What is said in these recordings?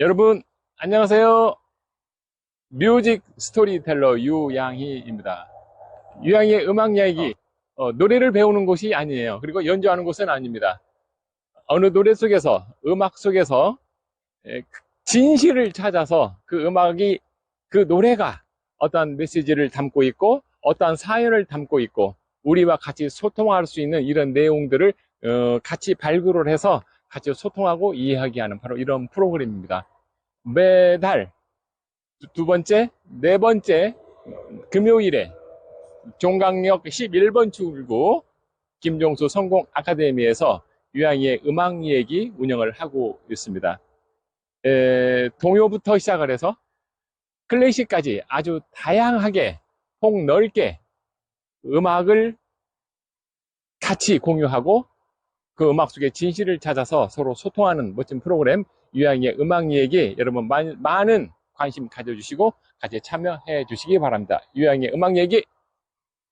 여러분, 안녕하세요. 뮤직 스토리텔러 유양희입니다. 유양희의 음악 이야기, 노래를 배우는 곳이 아니에요. 그리고 연주하는 곳은 아닙니다. 어느 노래 속에서, 음악 속에서 진실을 찾아서 그 음악이, 그 노래가 어떠한 메시지를 담고 있고, 어떠한 사연을 담고 있고, 우리와 같이 소통할 수 있는 이런 내용들을 같이 발굴을 해서 같이 소통하고 이야기하는 바로 이런 프로그램입니다. 매달 두 번째, 네 번째 금요일에 종강역 11번 출구 김종수 성공 아카데미에서 유양희의 음악 얘기 운영을 하고 있습니다. 동요부터 시작을 해서 클래식까지 아주 다양하게 폭넓게 음악을 같이 공유하고 그 음악 속의 진실을 찾아서 서로 소통하는 멋진 프로그램 유양희의 음악 얘기, 여러분 많은 관심 가져주시고 같이 참여해 주시기 바랍니다. 유양희의 음악 얘기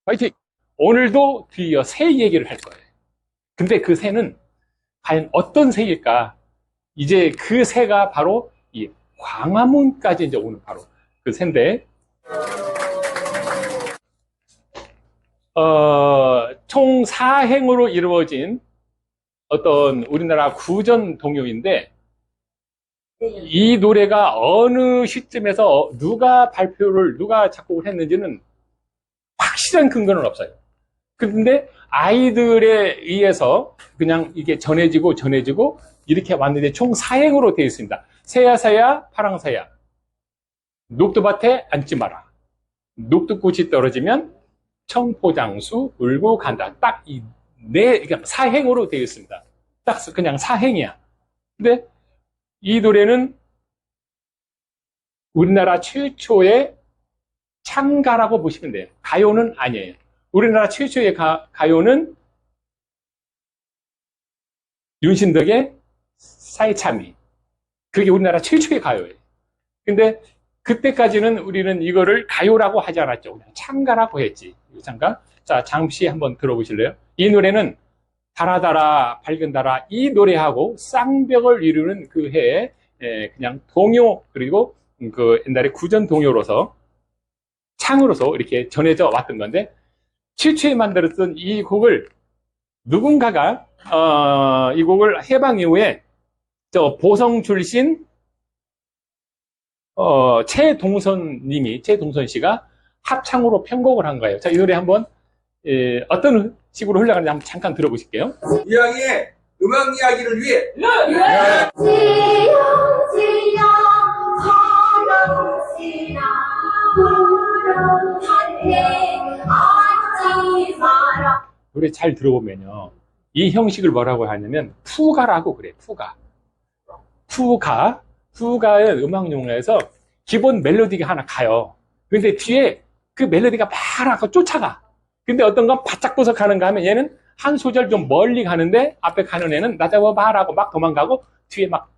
화이팅! 오늘도 드디어 새 얘기를 할 거예요. 근데 그 새는 과연 어떤 새일까? 이제 그 새가 바로 이 광화문까지 이제 오는 바로 그 새인데, 총 4행으로 이루어진 어떤 우리나라 구전 동요인데, 이 노래가 어느 시점에서 누가 발표를, 누가 작곡을 했는지는 확실한 근거는 없어요. 그런데 아이들에 의해서 그냥 이게 전해지고 이렇게 왔는데 총 4행으로 되어 있습니다. 새야 새야 파랑새야, 녹두밭에 앉지 마라, 녹두꽃이 떨어지면 청포장수 울고 간다. 딱 이 그러니까 4행으로 되어 있습니다. 딱 그냥 4행이야. 근데 이 노래는 우리나라 최초의 창가라고 보시면 돼요. 가요는 아니에요. 우리나라 최초의 가요는 윤신덕의 사이참이. 그게 우리나라 최초의 가요예요. 근데 그때까지는 우리는 이거를 가요라고 하지 않았죠. 그냥 창가라고 했지. 창가. 자, 잠시 한번 들어보실래요? 이 노래는 달아달아 밝은 달아, 이 노래하고 쌍벽을 이루는 그 해에 그냥 동요, 그리고 그 옛날에 구전 동요로서 창으로서 이렇게 전해져 왔던 건데, 최초에 만들었던 이 곡을 누군가가 이 곡을 해방 이후에 저 보성 출신 최동선 씨가 합창으로 편곡을 한 거예요. 자, 이 노래 한번 어떤 식으로 흘러가는지 한번 잠깐 들어보실게요. 유양희의 음악 이야기를 위해 노래 잘 들어보면요, 이 형식을 뭐라고 하냐면 푸가라고 그래. 푸가의 음악 용어에서 기본 멜로디가 하나 가요. 근데 뒤에 그 멜로디가 막 쫓아가. 근데 어떤 건 바짝 벗어 가는 거 하면 얘는 한 소절 좀 멀리 가는데 앞에 가는 애는 나잡아봐라고 막 도망가고 뒤에 막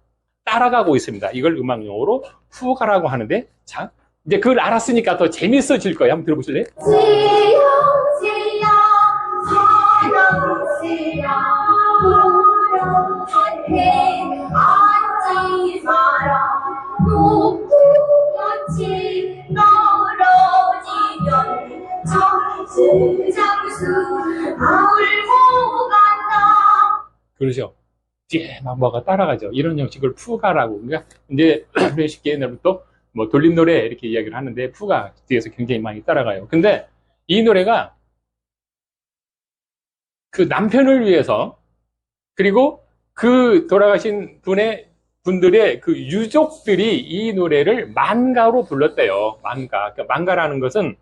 따라가고 있습니다. 이걸 음악 용어로 푸가라고 하는데, 자, 이제 그걸 알았으니까 더 재밌어질 거예요. 한번 들어보실래요? 그러죠. 뒤에 막 뭐가 따라가죠. 이런 형식을 푸가라고. 그러니까 이제 쉽게 옛날부터 뭐 돌림 노래 이렇게 이야기를 하는데, 푸가 뒤에서 굉장히 많이 따라가요. 근데 이 노래가 그 남편을 위해서, 그리고 그 돌아가신 분들의 그 유족들이 이 노래를 만가로 불렀대요. 만가. 그러니까 만가라는 것은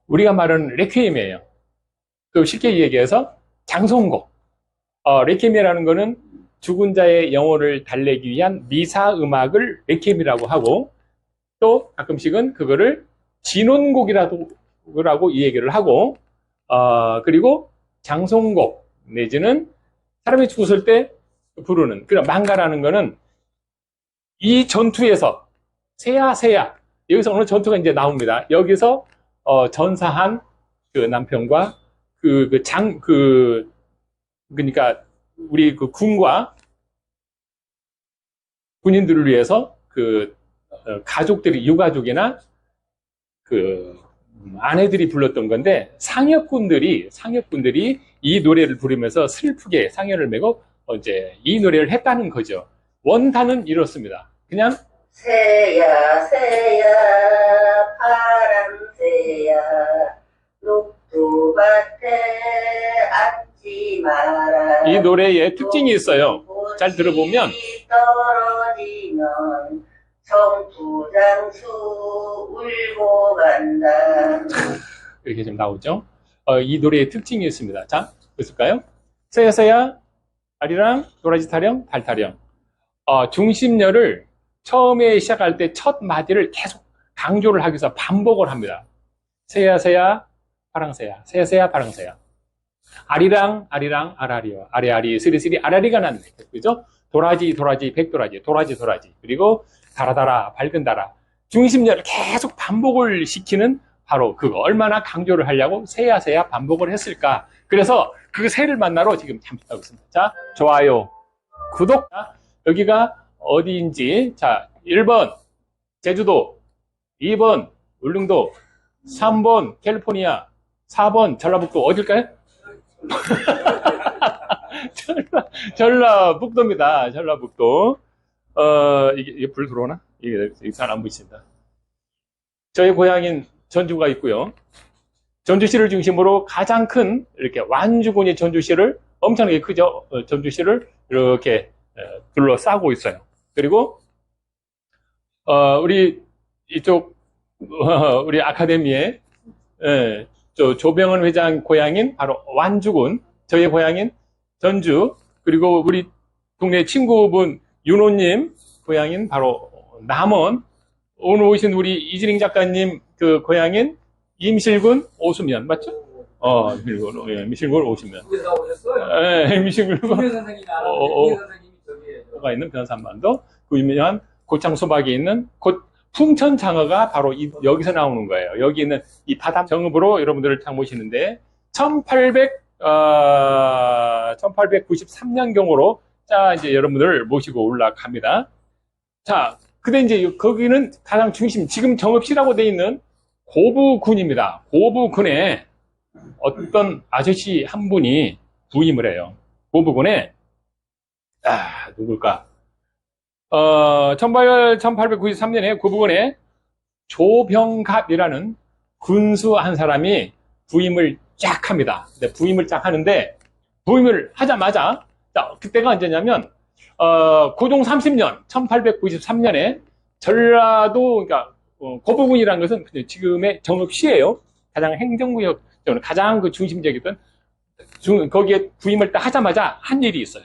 우리가 말하는 레퀴엠이에요. 또 쉽게 얘기해서 장송곡. 레퀴엠이라는 거는 죽은 자의 영혼을 달래기 위한 미사 음악을 레퀴엠이라고 하고, 또 가끔씩은 그거를 진혼곡이라고 이 얘기를 하고, 그리고 장송곡 내지는 사람이 죽었을 때 부르는, 그런 만가라는 거는 이 전투에서 새야 여기서 어느 전투가 이제 나옵니다. 여기서 전사한 그 남편과 그러니까 우리 그 군과 군인들을 위해서 가족들이, 유가족이나 아내들이 불렀던 건데, 상역군들이 이 노래를 부르면서 슬프게 상여를 메고 이제 이 노래를 했다는 거죠. 원단은 이렇습니다. 그냥 새야 새야 파란 새야 녹두밭에 앉지 마라. 이 노래의 특징이 있어요. 잘 들어보면 떨어지면 청부장수 울고 간다. 이렇게 좀 나오죠. 이 노래의 특징이 있습니다. 자, 보실까요? 새야 새야 아리랑 도라지 타령 달 타령. 중심열을 처음에 시작할 때 첫 마디를 계속 강조를 하기 위해서 반복을 합니다. 새야 새야 파랑새야, 새야 새야 파랑새야. 아리랑 아리랑 아라리와 아리아리 스리스리 아라리가 났네. 그죠? 도라지 도라지 백도라지 도라지 도라지. 그리고 달아달아 밝은 달아. 중심열을 계속 반복을 시키는 바로 그거. 얼마나 강조를 하려고 새야 새야 반복을 했을까. 그래서 그 새를 만나러 지금 잠시하고 있습니다. 자, 좋아요, 구독. 자, 여기가 어디인지. 자, 1번 제주도, 2번 울릉도, 3번 캘리포니아, 4번 전라북도. 어딜까요? 전라북도입니다. 전라북도. 이게 불 들어오나? 이게 잘 안 보이신다. 저희 고향인 전주가 있고요. 전주시를 중심으로 가장 큰 이렇게 완주군이 전주시를 엄청나게 크죠. 전주시를 이렇게 둘러싸고 있어요. 그리고 우리 이쪽 우리 아카데미의 조병헌 회장 고향인 바로 완주군, 저희 고향인 전주, 그리고 우리 동네 친구분 윤호님 고향인 바로 남원, 오늘 오신 우리 이진행 작가님 그 고향인 임실군 오수면, 맞죠? 임실군 오수면. 거기서 오셨어요? 예, 임실군. 김현 선생님이 김현 선생님이 저기에 있는 변산반도, 그 유명한 고창 수박이 있는 풍천 장어가 바로 여기서 나오는 거예요. 여기 있는 이 바다 정읍으로 여러분들을 딱 모시는데, 1893년경으로 자, 이제 여러분들을 모시고 올라갑니다. 자, 근데 이제 거기는 가장 중심, 지금 정읍시라고 되어 있는 고부군입니다. 고부군에 어떤 아저씨 한 분이 부임을 해요. 고부군에, 누굴까? 1893년에 고부군에 조병갑이라는 군수 한 사람이 부임을 쫙 합니다. 근데 부임을 쫙 하는데, 부임을 하자마자, 자, 그때가 언제냐면, 고종 30년, 1893년에 전라도, 그러니까, 고부군이라는 것은 지금의 정읍시예요. 가장 행정구역, 가장 그 중심적이던, 거기에 부임을 딱 하자마자 한 일이 있어요.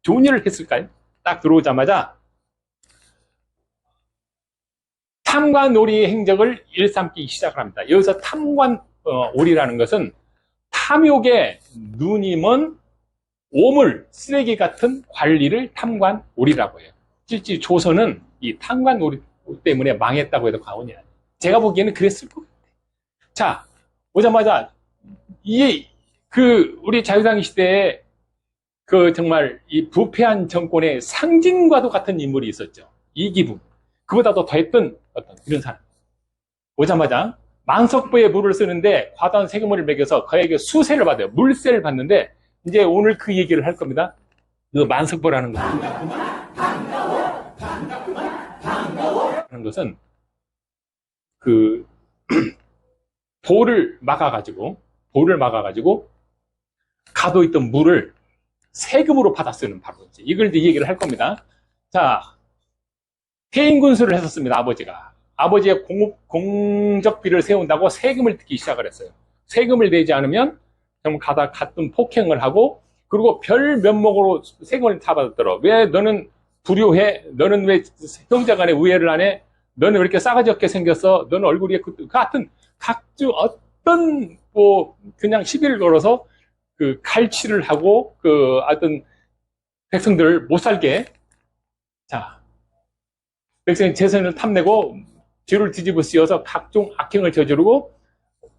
좋은 일을 했을까요? 딱 들어오자마자, 탐관오리 행적을 일삼기 시작을 합니다. 여기서 탐관오리라는 것은 탐욕에 눈이 먼 오물, 쓰레기 같은 관리를 탐관오리라고 해요. 실제 조선은 이 탐관오리 때문에 망했다고 해도 과언이 아니에요. 제가 보기에는 그랬을 것 같아요. 자, 오자마자 우리 자유당 시대에 정말 이 부패한 정권의 상징과도 같은 인물이 있었죠. 이기붕. 그보다도 더했던 이런 사람. 오자마자 만석부에 물을 쓰는데 과다한 세금을 매겨서 그에게 수세를 받아요. 물세를 받는데, 이제 오늘 그 얘기를 할 겁니다. 그 만석부라는 거. 하는 것은 돌을 막아가지고 가도 있던 물을 세금으로 받아 쓰는, 바로 이걸 이제 얘기를 할 겁니다. 자, 폐인군수를 했었습니다. 아버지의 공적비를 세운다고 세금을 뜯기 시작을 했어요. 세금을 내지 않으면 정말 갔던 폭행을 하고, 그리고 별 면목으로 세금을 다 받았더라. 왜 너는 불효해? 너는 왜 형제간에 우애를 안 해? 너는 왜 이렇게 싸가지 없게 생겼어? 너는 얼굴이 같은 각종 어떤 그냥 시비를 걸어서 갈취를 하고 어떤 백성들을 못 살게, 자, 백성의 재산을 탐내고 죄를 뒤집어 씌워서 각종 악행을 저지르고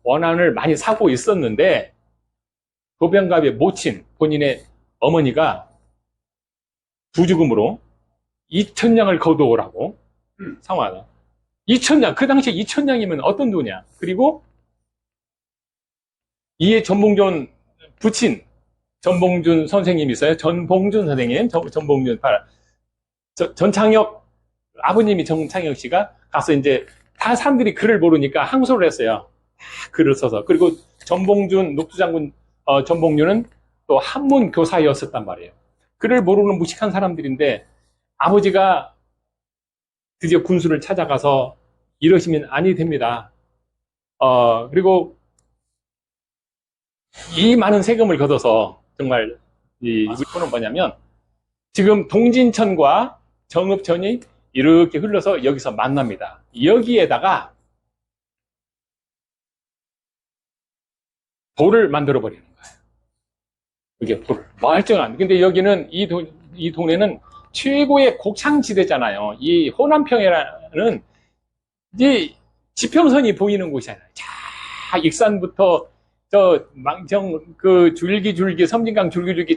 원한을 많이 사고 있었는데, 조병갑의 모친, 본인의 어머니가 부죽음으로 2,000냥을 거두오라고 상황하다. 2,000냥, 그 당시에 2,000냥이면 어떤 돈이야? 그리고 이에 전봉준 부친 전봉준 선생님이 있어요. 전봉준 선생님, 전봉준 전창혁 아버님이 전창혁 씨가 가서 이제 다 사람들이 글을 모르니까 항소를 했어요. 다 글을 써서. 그리고 전봉준 녹두장군 전봉준은 또 한문 교사였었단 말이에요. 글을 모르는 무식한 사람들인데 아버지가 드디어 군수를 찾아가서 이러시면 아니 됩니다. 그리고 이 많은 세금을 걷어서 정말 이 물건은 뭐냐면 지금 동진천과 정읍천이 이렇게 흘러서 여기서 만납니다. 여기에다가 돌을 만들어 버리는 거예요. 이게 돌 멀쩡한. 근데 여기는 이 동네는 최고의 곡창지대잖아요. 이 호남평이라는 이 지평선이 보이는 곳이잖아요. 자, 익산부터 저 망정 그 줄기줄기 섬진강 줄기줄기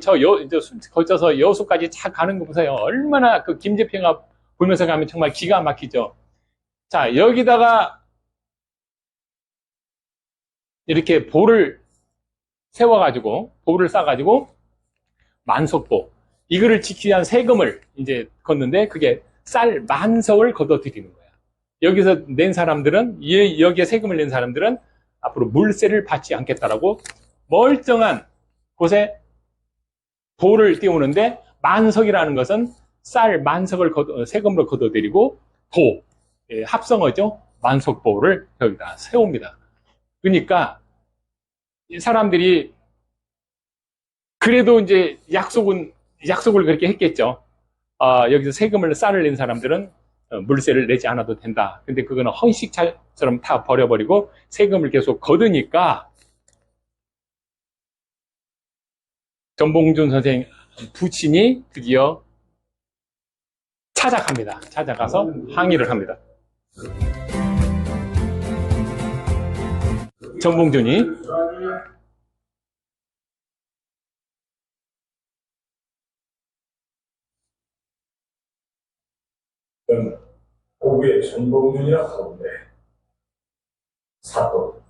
거쳐서 여수까지 차 가는 거 보세요. 얼마나 그 김제평화 보면서 가면 정말 기가 막히죠. 자, 여기다가 이렇게 볼을 세워가지고 볼을 싸가지고 만석보 이거를 지키기 위한 세금을 이제 걷는데 그게 쌀 만석을 걷어들이는 거야. 여기서 낸 사람들은 여기에 세금을 낸 사람들은 앞으로 물세를 받지 않겠다라고 멀쩡한 곳에 돌을 띄우는데 만석이라는 것은 쌀 만석을 세금으로 걷어들이고 도 합성어죠. 만석보를 여기다 세웁니다. 그러니까 이 사람들이 그래도 이제 약속을 그렇게 했겠죠. 여기서 세금을 쌀을 낸 사람들은 물세를 내지 않아도 된다. 근데 그거는 헌식차처럼 다 버려버리고 세금을 계속 거두니까 전봉준 선생 부친이 드디어 찾아갑니다. 찾아가서 항의를 합니다. 전봉준이 고구의 전봉준이라 하던데 사또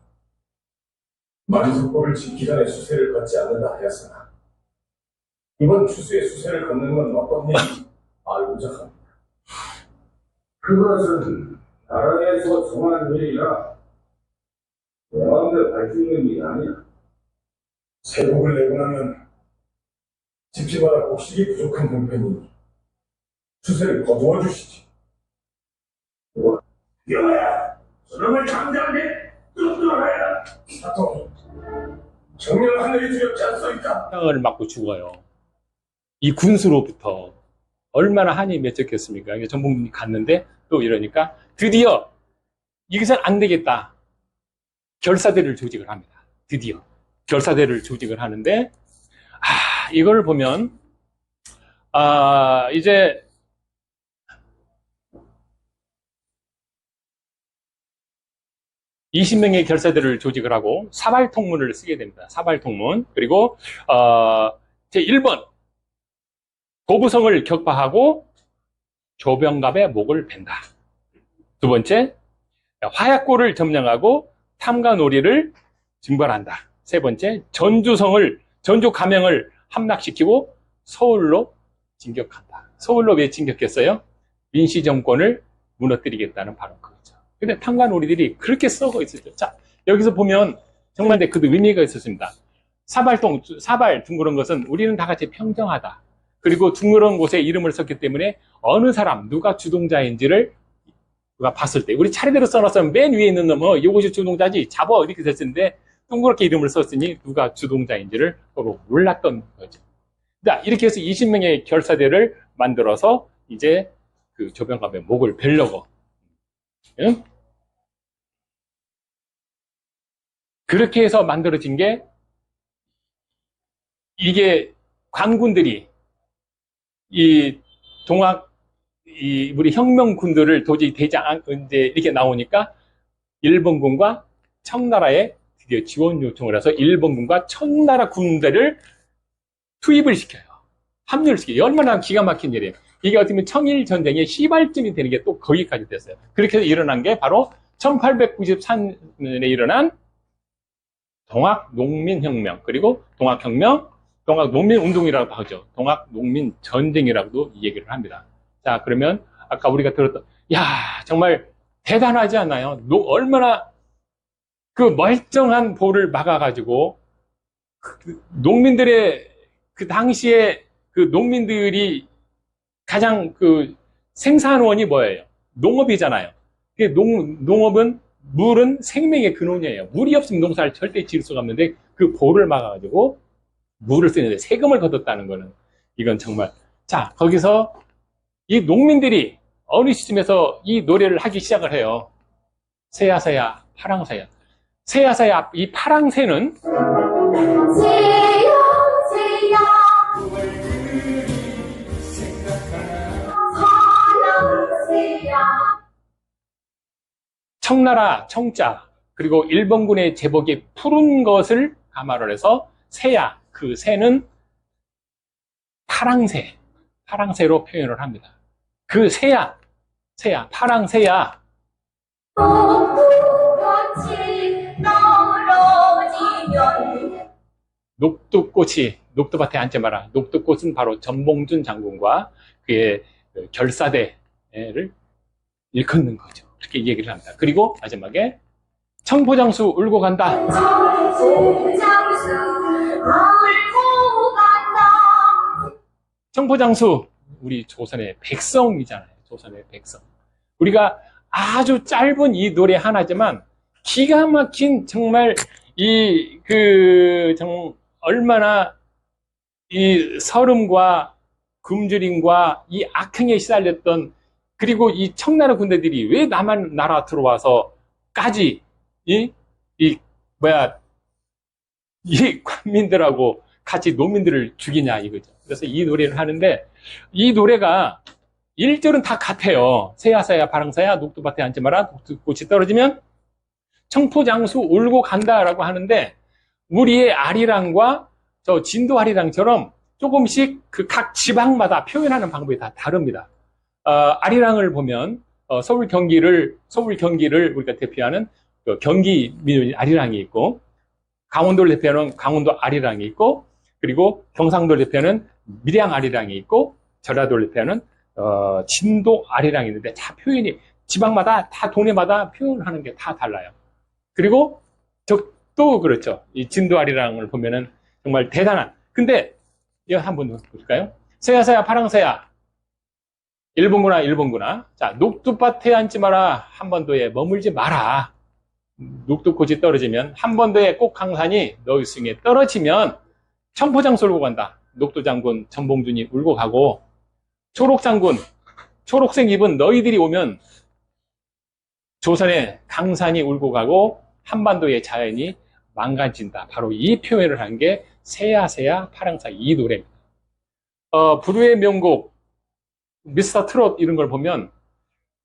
만석보를 짓기 전에 수세를 걷지 않는다 하였으나 이번 추수에 수세를 걷는 건 어떤 일인지 알고자 합니다. 그것은 나라에서 정한 일이라 내 마음대로 할 수 있는 일이 아니야. 세곡을 내고 나면 집집마다 곡식이 부족한 형편이니 수세를 거두어 주시지. 영아야, 저놈을 당장에 뚫어야. 사또 정령 하늘이 두렵지 않소이까. 땅을 맞고 죽어요. 이 군수로부터 얼마나 한이 맺혔겠습니까? 전봉준이 갔는데 또 이러니까 드디어 이것은 안 되겠다. 결사대를 조직을 합니다. 드디어 결사대를 조직을 하는데 이걸 보면 이제 (20명의) 결사대를 조직을 하고 사발통문을 쓰게 됩니다. 사발통문. 그리고 제1번 고부성을 격파하고 조병갑의 목을 벤다. 두 번째, 화약고를 점령하고 탐관오리를 징벌한다. 세 번째, 전주 가명을 함락시키고 서울로 진격한다. 서울로 왜 진격했어요? 민시정권을 무너뜨리겠다는 바로 그거죠. 근데 탐관오리들이 그렇게 썩어 있었죠. 자, 여기서 보면 정말 그도 의미가 있었습니다. 사발 둥그런 것은 우리는 다 같이 평정하다. 그리고 둥그런 곳에 이름을 썼기 때문에 어느 사람, 누가 주동자인지를 누가 봤을 때, 우리 차례대로 써놨으면 맨 위에 있는 놈은 이것이 주동자지, 잡아 이렇게 됐는데 둥그렇게 이름을 썼으니 누가 주동자인지를 서로 몰랐던 거죠. 자, 이렇게 해서 20명의 결사대를 만들어서 이제 그 조병갑의 목을 베려고. 응? 그렇게 해서 만들어진 게 이게 관군들이 우리 혁명군들을 도저히 이제 이렇게 나오니까 일본군과 청나라에 드디어 지원 요청을 해서 일본군과 청나라 군대를 투입을 시켜요. 합류를 시켜요. 얼마나 기가 막힌 일이에요. 이게 어떻게 보면 청일 전쟁의 시발점이 되는 게 또 거기까지 됐어요. 그렇게 해서 일어난 게 바로 1893년에 일어난 동학농민혁명, 그리고 동학혁명, 동학농민운동이라고 하죠. 동학농민전쟁이라고도 이 얘기를 합니다. 자, 그러면 아까 우리가 들었던, 야, 정말 대단하지 않나요? 얼마나 그 멀쩡한 볼을 막아가지고, 농민들의, 그 당시에 그 농민들이 가장 그 생산원이 뭐예요? 농업이잖아요. 농업은 물은 생명의 근원이에요. 물이 없으면 농사를 절대 지을 수가 없는데 그 볼을 막아가지고 물을 쓰는데 세금을 걷었다는 거는 이건 정말. 자, 거기서 이 농민들이 어느 시점에서 이 노래를 하기 시작을 해요. 새야새야 파랑새야. 새야새야, 이 파랑새는 새야 새야 파랑새야. 청나라 청자, 그리고 일본군의 제복이 푸른 것을 감화를 해서 새야, 그 새는 파랑새, 파랑새로 표현을 합니다. 그 새야, 파랑새야. 녹두같이 떨어지면 녹두꽃이 녹두밭에 앉지 마라. 녹두꽃은 바로 전봉준 장군과 그의 결사대를 일컫는 거죠. 그렇게 얘기를 합니다. 그리고 마지막에 청포장수 울고 간다. 청포장수 울고 간다. 청포장수, 우리 조선의 백성이잖아요. 조선의 백성. 우리가 아주 짧은 이 노래 하나지만 기가 막힌 정말 얼마나 이 서름과 굶주림과 이 악행에 시달렸던, 그리고 이 청나라 군대들이 왜 남한 나라 들어와서까지 이 관민들하고 같이 농민들을 죽이냐 이거죠. 그래서 이 노래를 하는데, 이 노래가 1절은 다 같아요. 새야새야 파랑새야 녹두밭에 앉지 마라. 녹두꽃이 떨어지면 청포장수 울고 간다라고 하는데, 우리의 아리랑과 저 진도 아리랑처럼 조금씩 그 각 지방마다 표현하는 방법이 다 다릅니다. 아리랑을 보면 서울 경기를 우리가 대표하는 경기 민요 아리랑이 있고, 강원도를 대표하는 강원도 아리랑이 있고, 그리고 경상도를 대표하는 밀양 아리랑이 있고, 전라도를 대표하는 진도 아리랑이 있는데, 다 표현이 지방마다 다 동네마다 표현하는 게 다 달라요. 그리고 또 그렇죠. 이 진도 아리랑을 보면은 정말 대단한. 근데 이거 한번 볼까요? 새야새야 파랑새야. 일본구나. 자, 녹두밭에 앉지 마라. 한반도에 머물지 마라. 녹두꽃이 떨어지면, 한반도에 꼭강산이 너희 승에 떨어지면 청포장수 울고 간다. 녹두장군 전봉준이 울고 가고, 초록장군, 초록색 입은 너희들이 오면 조선의 강산이 울고 가고 한반도의 자연이 망가진다. 바로 이 표현을 한 게 새야새야 파랑새야 이 노래입니다. 불후의 명곡 미스터 트롯 이런 걸 보면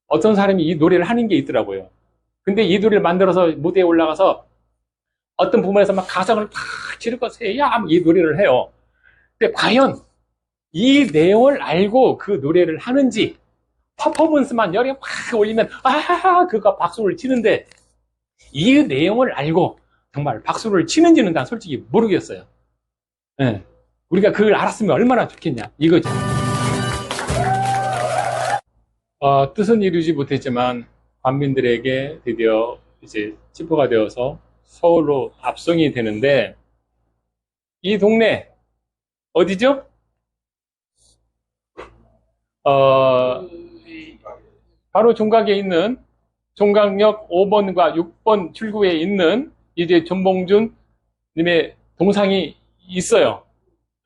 어떤 사람이 이 노래를 하는 게 있더라고요. 근데 이 노래를 만들어서 무대에 올라가서 어떤 부분에서 막 가성을 팍 지르고 새야 이 노래를 해요. 근데 과연 이 내용을 알고 그 노래를 하는지, 퍼포먼스만 열에 확 올리면 그거 박수를 치는데, 이 내용을 알고 정말 박수를 치는지는 난 솔직히 모르겠어요. 네. 우리가 그걸 알았으면 얼마나 좋겠냐 이거죠. 뜻은 이루지 못했지만 관민들에게 드디어 이제 지포가 되어서 서울로 압송이 되는데, 이 동네 어디죠? 바로 종각에 있는, 종각역 5번과 6번 출구에 있는 이제 전봉준 님의 동상이 있어요.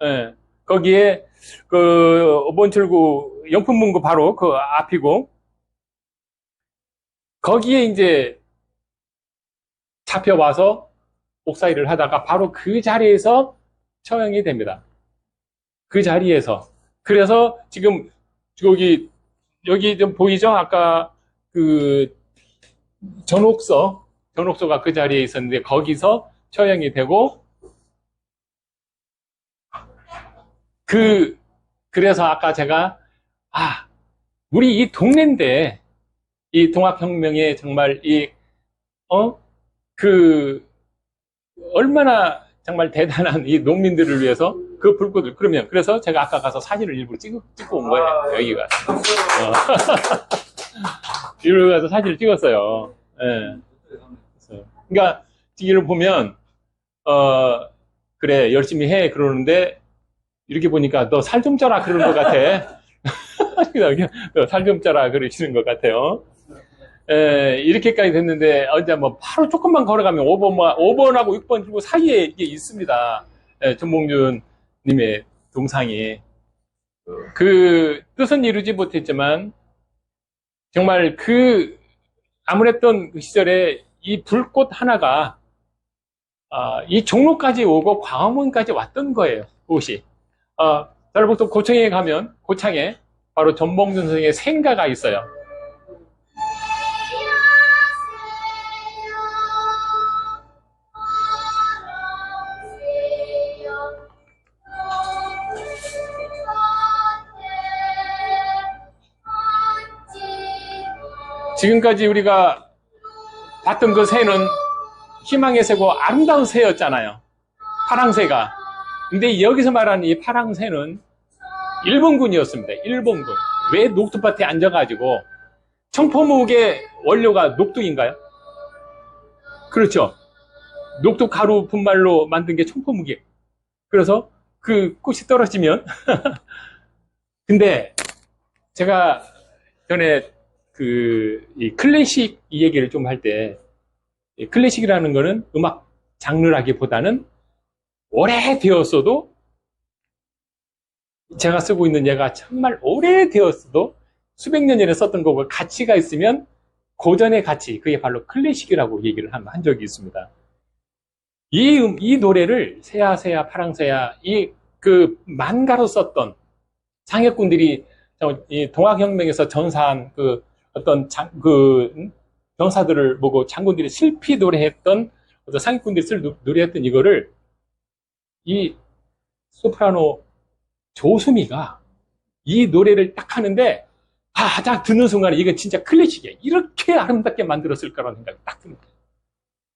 예, 거기에 그 5번 출구 영풍문고 바로 그 앞이고, 거기에 이제 잡혀와서 옥살이를 하다가 바로 그 자리에서 처형이 됩니다. 그 자리에서. 그래서 지금 여기 좀 보이죠? 아까 그 전옥서가 그 자리에 있었는데 거기서 처형이 되고, 그래서 아까 제가 우리 이 동네인데, 이 동학혁명에 정말 얼마나 정말 대단한 이 농민들을 위해서 그 불꽃을, 그래서 제가 아까 가서 사진을 일부러 찍고 온 거예요, 여기가. 일부러 가서 사진을 찍었어요. 예. 그러니까, 이를 보면, 그래, 열심히 해, 그러는데, 이렇게 보니까 너 살 좀 쪄라, 그러는 것 같아. 너 살 좀 쪄라, 그러시는 것 같아요. 이렇게까지 됐는데, 이제 뭐, 바로 조금만 걸어가면 5번하고 6번 그리고 사이에 이게 있습니다. 전봉준 님의 동상이. 그 뜻은 이루지 못했지만, 정말 암울했던 그 시절에 이 불꽃 하나가, 이 종로까지 오고 광화문까지 왔던 거예요, 그곳이. 달북도 고창에 가면, 고창에 바로 전봉준 선생의 생가가 있어요. 지금까지 우리가 봤던 그 새는 희망의 새고 아름다운 새였잖아요. 파랑새가. 근데 여기서 말하는 이 파랑새는 일본군이었습니다. 일본군. 왜 녹두밭에 앉아가지고, 청포묵의 원료가 녹두인가요? 그렇죠. 녹두 가루 분말로 만든 게 청포묵이에요. 그래서 그 꽃이 떨어지면 근데 제가 전에 이 클래식 이 얘기를 좀 할 때, 클래식이라는 거는 음악 장르라기보다는 오래되었어도, 제가 쓰고 있는 얘가 정말 오래되었어도 수백 년 전에 썼던 거고 가치가 있으면 고전의 가치, 그게 바로 클래식이라고 얘기를 한 적이 있습니다. 이 노래를 새야 새야 파랑새야 만가로 썼던 장혁군들이 이 동학혁명에서 전사한 어떤 병사들을 보고 장군들이 실피 노래했던 어떤 상위꾼들이 노래했던 이거를 이 소프라노 조수미가 이 노래를 딱 하는데 딱 듣는 순간에 이건 진짜 클래식이야. 이렇게 아름답게 만들었을까라는 생각이 딱 듭니다.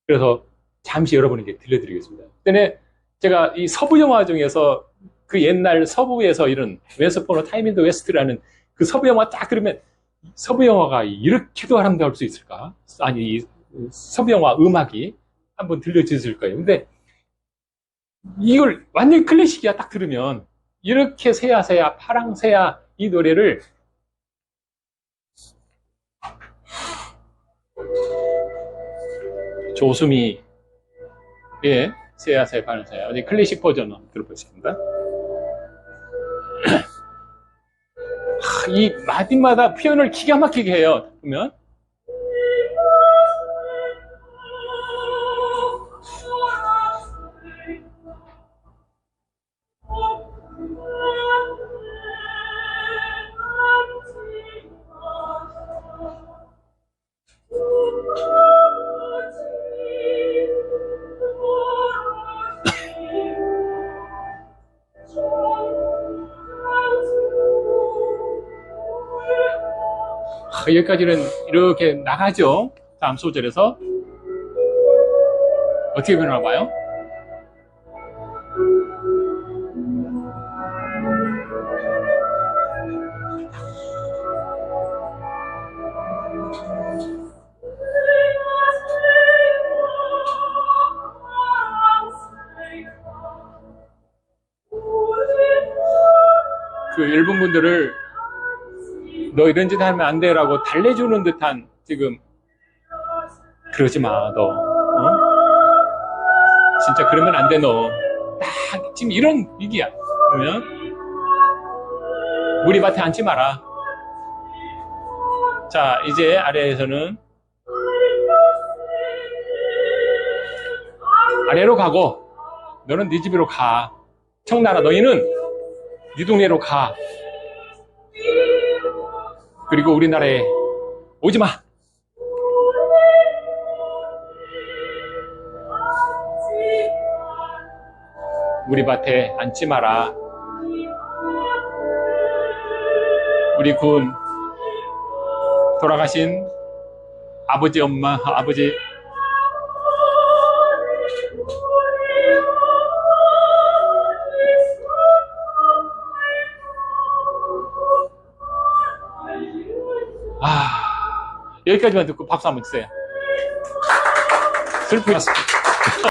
그래서 잠시 여러분에게 들려드리겠습니다. 그때 제가 이 서부 영화 중에서 그 옛날 서부에서 이런 웨스트 포너 타임 인 더 웨스트라는 그 서부 영화 딱 들으면 서부 영화가 이렇게도 아름다울 수 있을까? 아니, 서부 영화 음악이 한번 들려주실 거예요. 근데 이걸 완전히 클래식이야 딱 들으면 이렇게 새야 새야 파랑새야 이 노래를 조수미의 새야 새야 파랑새야 어디 클래식 버전을 들어보겠습니다. 이 마디마다 표현을 기가 막히게 해요. 보면 여기까지는 이렇게 나가죠. 다음 소절에서 어떻게 변하나 봐요? 그 일본 분들을 너 이런 짓 하면 안 돼라고 달래주는 듯한 지금 그러지 마, 너. 어? 진짜 그러면 안 돼, 너. 딱 지금 이런 위기야. 그러면 우리 밭에 앉지 마라. 자, 이제 아래에서는 아래로 가고 너는 네 집으로 가. 청나라 너희는 네 동네로 가. 그리고 우리나라에 오지 마. 우리 밭에 앉지 마라. 우리 군 돌아가신 아버지, 엄마, 아버지, 여기까지만 듣고 박수 한번 주세요. 슬프겠습니다.